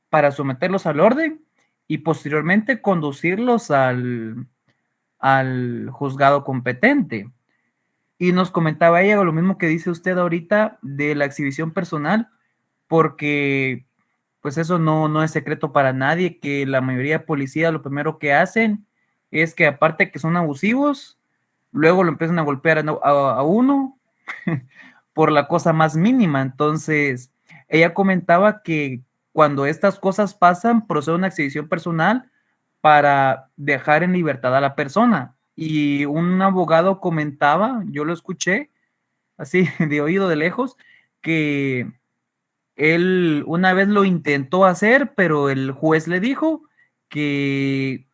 para someterlos al orden y posteriormente conducirlos al juzgado competente. Y nos comentaba ella lo mismo que dice usted ahorita de la exhibición personal, porque pues eso no es secreto para nadie, que la mayoría de policías lo primero que hacen es que aparte que son abusivos, luego lo empiezan a golpear a uno por la cosa más mínima. Entonces, ella comentaba que cuando estas cosas pasan, procede una exhibición personal para dejar en libertad a la persona. Y un abogado comentaba, yo lo escuché así de oído de lejos, que él una vez lo intentó hacer, pero el juez le dijo que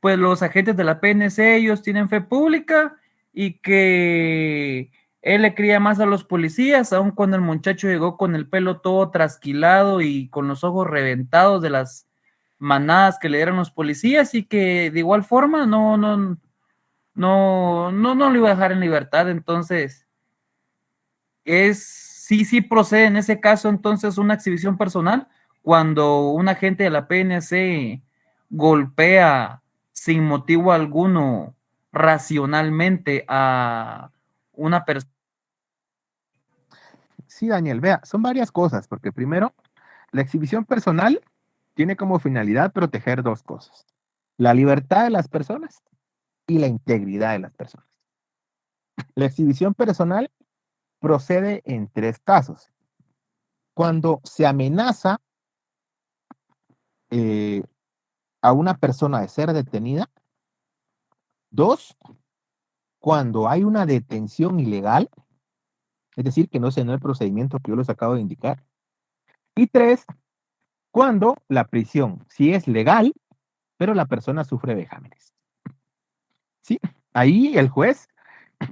pues los agentes de la PNC, ellos tienen fe pública y que él le creía más a los policías, aun cuando el muchacho llegó con el pelo todo trasquilado y con los ojos reventados de las manadas que le dieron los policías, y que de igual forma no lo iba a dejar en libertad. Entonces, sí procede en ese caso entonces una exhibición personal cuando un agente de la PNC golpea sin motivo alguno racionalmente a una persona.
Sí, Daniel, vea, son varias cosas, porque primero, la exhibición personal tiene como finalidad proteger dos cosas: la libertad de las personas y la integridad de las personas. La exhibición personal procede en 3 casos: cuando se amenaza a una persona de ser detenida. 2, cuando hay una detención ilegal, es decir, que no se no el procedimiento que yo les acabo de indicar. Y 3, cuando la prisión sí es legal, pero la persona sufre vejámenes. ¿Sí? Ahí el juez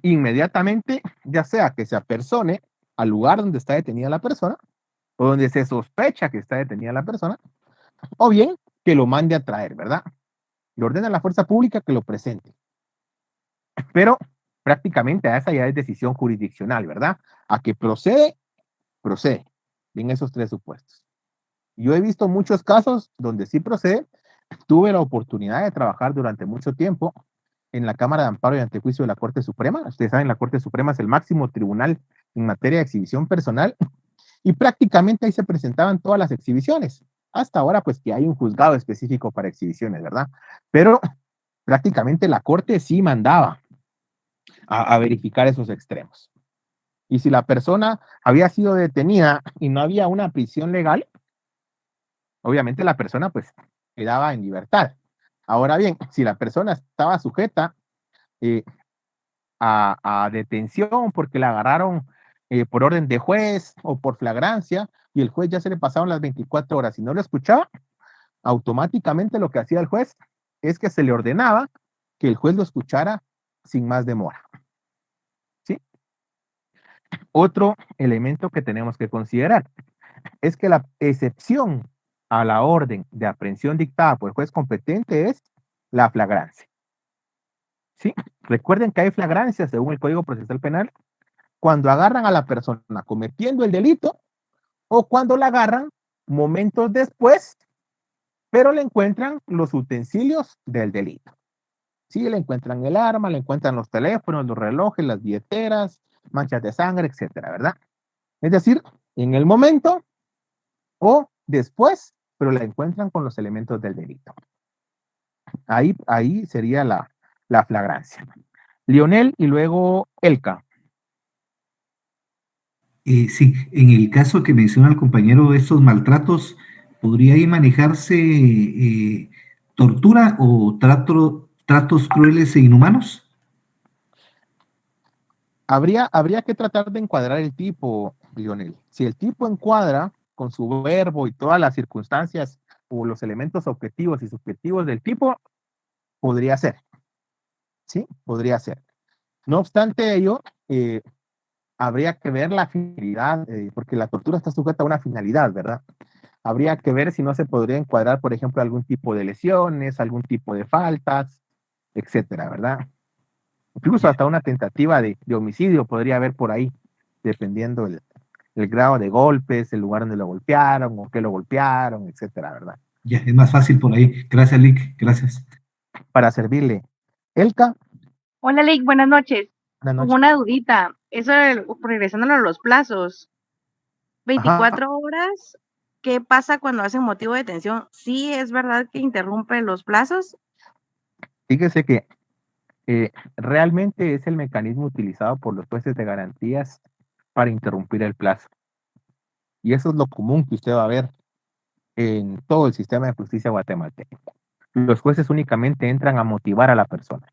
inmediatamente, ya sea que se apersone al lugar donde está detenida la persona, o donde se sospecha que está detenida la persona, o bien que lo mande a traer, ¿verdad? Le ordena a la fuerza pública que lo presente. Pero prácticamente a esa ya es decisión jurisdiccional, ¿verdad? A que procede, procede, en esos 3 supuestos. Yo he visto muchos casos donde sí procede. Tuve la oportunidad de trabajar durante mucho tiempo en la Cámara de Amparo y Antejuicio de la Corte Suprema. Ustedes saben, la Corte Suprema es el máximo tribunal en materia de exhibición personal y prácticamente ahí se presentaban todas las exhibiciones. Hasta ahora, pues que hay un juzgado específico para exhibiciones, ¿verdad? Pero prácticamente la Corte sí mandaba a verificar esos extremos. Y si la persona había sido detenida y no había una prisión legal, obviamente la persona pues quedaba en libertad. Ahora bien, si la persona estaba sujeta a detención porque la agarraron por orden de juez o por flagrancia y el juez ya se le pasaron las 24 horas y no lo escuchaba, automáticamente lo que hacía el juez es que se le ordenaba que el juez lo escuchara sin más demora. ¿Sí? Otro elemento que tenemos que considerar es que la excepción a la orden de aprehensión dictada por el juez competente es la flagrancia. ¿Sí? Recuerden que hay flagrancia según el Código Procesal Penal cuando agarran a la persona cometiendo el delito o cuando la agarran momentos después, pero le encuentran los utensilios del delito. Sí, le encuentran el arma, le encuentran los teléfonos, los relojes, las billeteras, manchas de sangre, etcétera, ¿verdad? Es decir, en el momento o después, pero la encuentran con los elementos del delito. Ahí sería la flagrancia. Lionel y luego Elka.
Sí, en el caso que menciona el compañero de estos maltratos, ¿podría ahí manejarse tortura o tratos crueles e inhumanos?
Habría que tratar de encuadrar el tipo, Lionel. Si el tipo encuadra con su verbo y todas las circunstancias o los elementos objetivos y subjetivos del tipo, podría ser. ¿Sí? Podría ser. No obstante ello, habría que ver la finalidad, porque la tortura está sujeta a una finalidad, ¿verdad? Habría que ver si no se podría encuadrar, por ejemplo, algún tipo de lesiones, algún tipo de faltas, etcétera, ¿verdad? Incluso hasta una tentativa de homicidio podría haber por ahí, dependiendo el grado de golpes, el lugar donde lo golpearon o qué lo golpearon, etcétera, ¿verdad?
Ya, es más fácil por ahí. Gracias, Lick. Gracias.
Para servirle. Elka.
Hola, Lick. Buenas noches.
Buenas noches.
Como una dudita. Eso, regresándolo a los plazos. 24 horas. ¿Qué pasa cuando hacen motivo de detención? ¿Sí es verdad que interrumpe los plazos?
Fíjese que realmente es el mecanismo utilizado por los jueces de garantías para interrumpir el plazo. Y eso es lo común que usted va a ver en todo el sistema de justicia guatemalteco. Los jueces únicamente entran a motivar a la persona,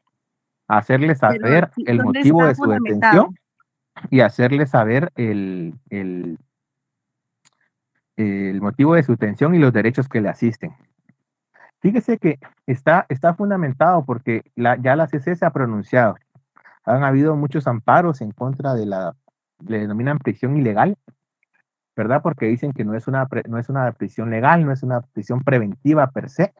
a hacerle saber el motivo de su detención y hacerle saber el motivo de su detención y los derechos que le asisten. Fíjese que está fundamentado porque ya la CC se ha pronunciado. Han habido muchos amparos en contra de le denominan prisión ilegal, ¿verdad? Porque dicen que no es una prisión legal, no es una prisión preventiva per se,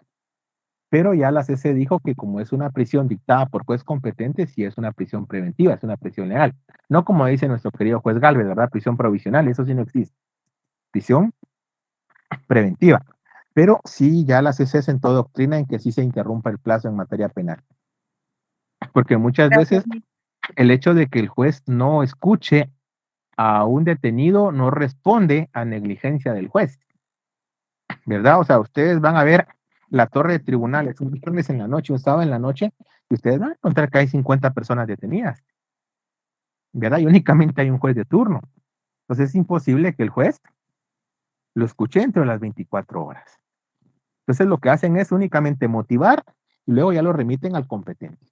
pero ya la CC dijo que como es una prisión dictada por juez competente, sí es una prisión preventiva, es una prisión legal. No como dice nuestro querido juez Galvez, ¿verdad? Prisión provisional, eso sí no existe. Prisión preventiva. Pero sí, ya la CC sentó doctrina en que sí se interrumpa el plazo en materia penal. Porque muchas veces el hecho de que el juez no escuche a un detenido no responde a negligencia del juez, ¿verdad? O sea, ustedes van a ver la torre de tribunales un viernes en la noche, un sábado en la noche, y ustedes van a encontrar que hay 50 personas detenidas, ¿verdad? Y únicamente hay un juez de turno. Entonces es imposible que el juez lo escuche dentro de las 24 horas. Entonces lo que hacen es únicamente motivar y luego ya lo remiten al competente.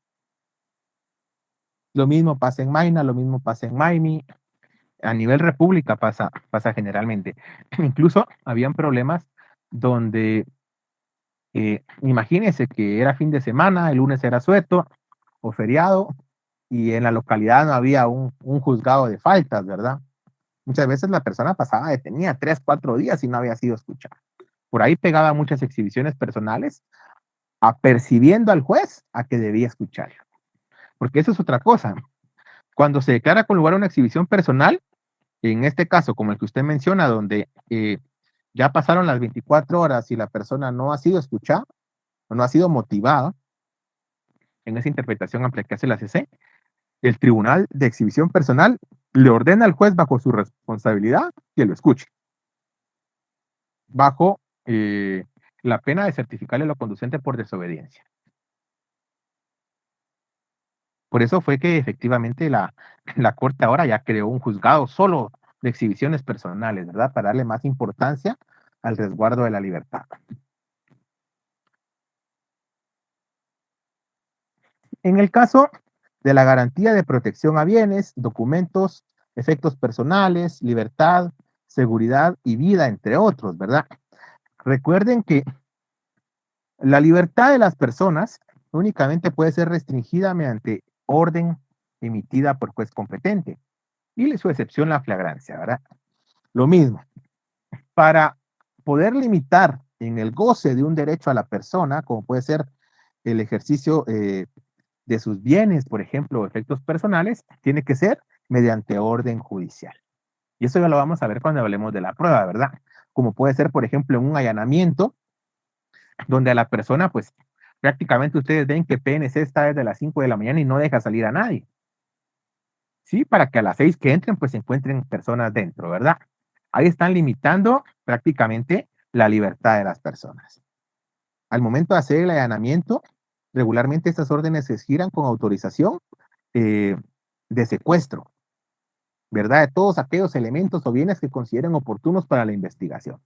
Lo mismo pasa en Maina, lo mismo pasa en Miami. A nivel república pasa generalmente. Incluso habían problemas donde, imagínense que era fin de semana, el lunes era sueto o feriado, y en la localidad no había un juzgado de faltas, ¿verdad? Muchas veces la persona pasaba detenida 3, 4 días y no había sido escuchada. Por ahí pegaba muchas exhibiciones personales, apercibiendo al juez a que debía escucharlo. Porque eso es otra cosa. Cuando se declara con lugar una exhibición personal, en este caso, como el que usted menciona, donde ya pasaron las 24 horas y la persona no ha sido escuchada, o no ha sido motivada, en esa interpretación amplia que hace la CC, el Tribunal de Exhibición Personal le ordena al juez bajo su responsabilidad que lo escuche, bajo la pena de certificarle lo conducente por desobediencia. Por eso fue que efectivamente la Corte ahora ya creó un juzgado solo de exhibiciones personales, ¿verdad? Para darle más importancia al resguardo de la libertad. En el caso de la garantía de protección a bienes, documentos, efectos personales, libertad, seguridad y vida, entre otros, ¿verdad? Recuerden que la libertad de las personas únicamente puede ser restringida mediante orden emitida por juez competente y su excepción la flagrancia, ¿verdad? Lo mismo, para poder limitar en el goce de un derecho a la persona, como puede ser el ejercicio de sus bienes, por ejemplo, efectos personales, tiene que ser mediante orden judicial. Y eso ya lo vamos a ver cuando hablemos de la prueba, ¿verdad? Como puede ser, por ejemplo, en un allanamiento, donde a la persona, pues, prácticamente ustedes ven que PNC está desde las 5 de la mañana y no deja salir a nadie. Sí, para que a las 6 que entren, pues se encuentren personas dentro, ¿verdad? Ahí están limitando prácticamente la libertad de las personas. Al momento de hacer el allanamiento, regularmente estas órdenes se giran con autorización de secuestro, ¿verdad? De todos aquellos elementos o bienes que consideren oportunos para la investigación.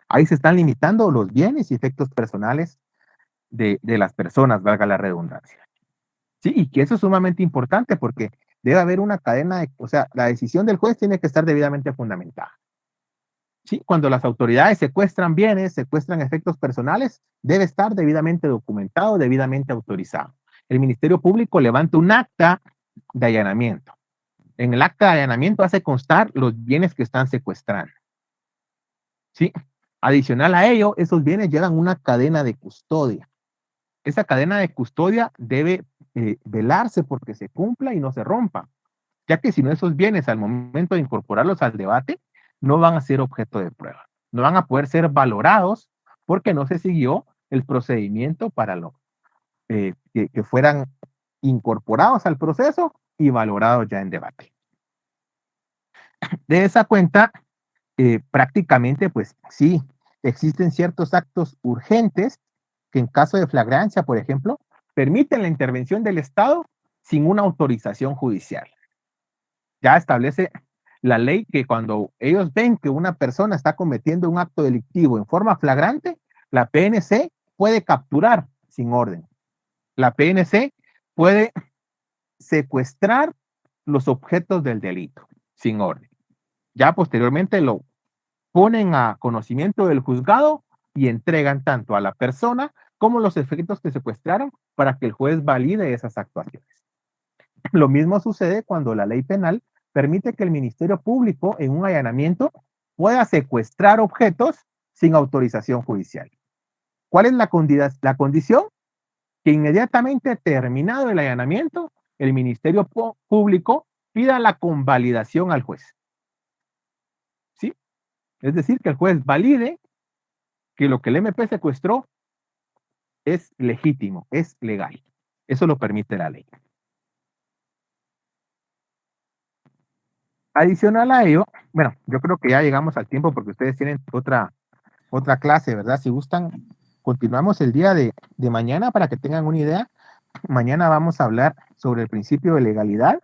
Ahí se están limitando los bienes y efectos personales de las personas, valga la redundancia. Sí, y que eso es sumamente importante porque debe haber una cadena de, o sea, la decisión del juez tiene que estar debidamente fundamentada. Sí, cuando las autoridades secuestran bienes, secuestran efectos personales, debe estar debidamente documentado, debidamente autorizado. El Ministerio Público levanta un acta de allanamiento. En el acta de allanamiento hace constar los bienes que están secuestrando. ¿Sí? Adicional a ello, esos bienes llevan una cadena de custodia. Esa cadena de custodia debe velarse porque se cumpla y no se rompa, ya que si no, esos bienes al momento de incorporarlos al debate no van a ser objeto de prueba, no van a poder ser valorados porque no se siguió el procedimiento para que fueran incorporados al proceso y valorados ya en debate. De esa cuenta, prácticamente, pues sí, existen ciertos actos urgentes que en caso de flagrancia, por ejemplo, permiten la intervención del Estado sin una autorización judicial. Ya establece la ley que cuando ellos ven que una persona está cometiendo un acto delictivo en forma flagrante, la PNC puede capturar sin orden. La PNC puede secuestrar los objetos del delito sin orden. Ya posteriormente lo ponen a conocimiento del juzgado y entregan tanto a la persona como los efectos que secuestraron para que el juez valide esas actuaciones. Lo mismo sucede cuando la ley penal permite que el Ministerio Público en un allanamiento pueda secuestrar objetos sin autorización judicial. ¿Cuál es la condición? Que inmediatamente terminado el allanamiento, el Ministerio Público pida la convalidación al juez. ¿Sí? Es decir, que el juez valide que lo que el MP secuestró es legítimo, es legal. Eso lo permite la ley. Adicional a ello, bueno, yo creo que ya llegamos al tiempo porque ustedes tienen otra clase, ¿verdad? Si gustan, continuamos el día de mañana para que tengan una idea. Mañana vamos a hablar sobre el principio de legalidad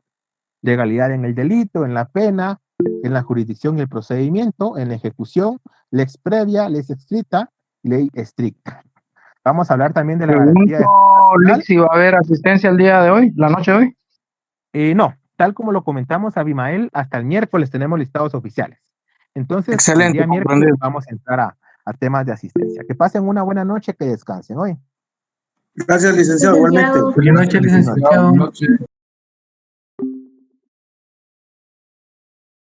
en el delito, en la pena, en la jurisdicción y el procedimiento, en la ejecución, lex previa, lex escrita, ley estricta. Vamos a hablar también de la garantía de...
Pregunto, Lick, si va a haber asistencia el día de hoy, la noche de hoy.
No, tal como lo comentamos, Abimael, hasta el miércoles tenemos listados oficiales. Entonces,
Excelente,
el día miércoles
comprendido.
vamos a entrar a temas de asistencia. Que pasen una buena noche, que descansen hoy.
Gracias, licenciado, igualmente.
Licenciado.
Buenas noches, licenciado.
Buenas noches.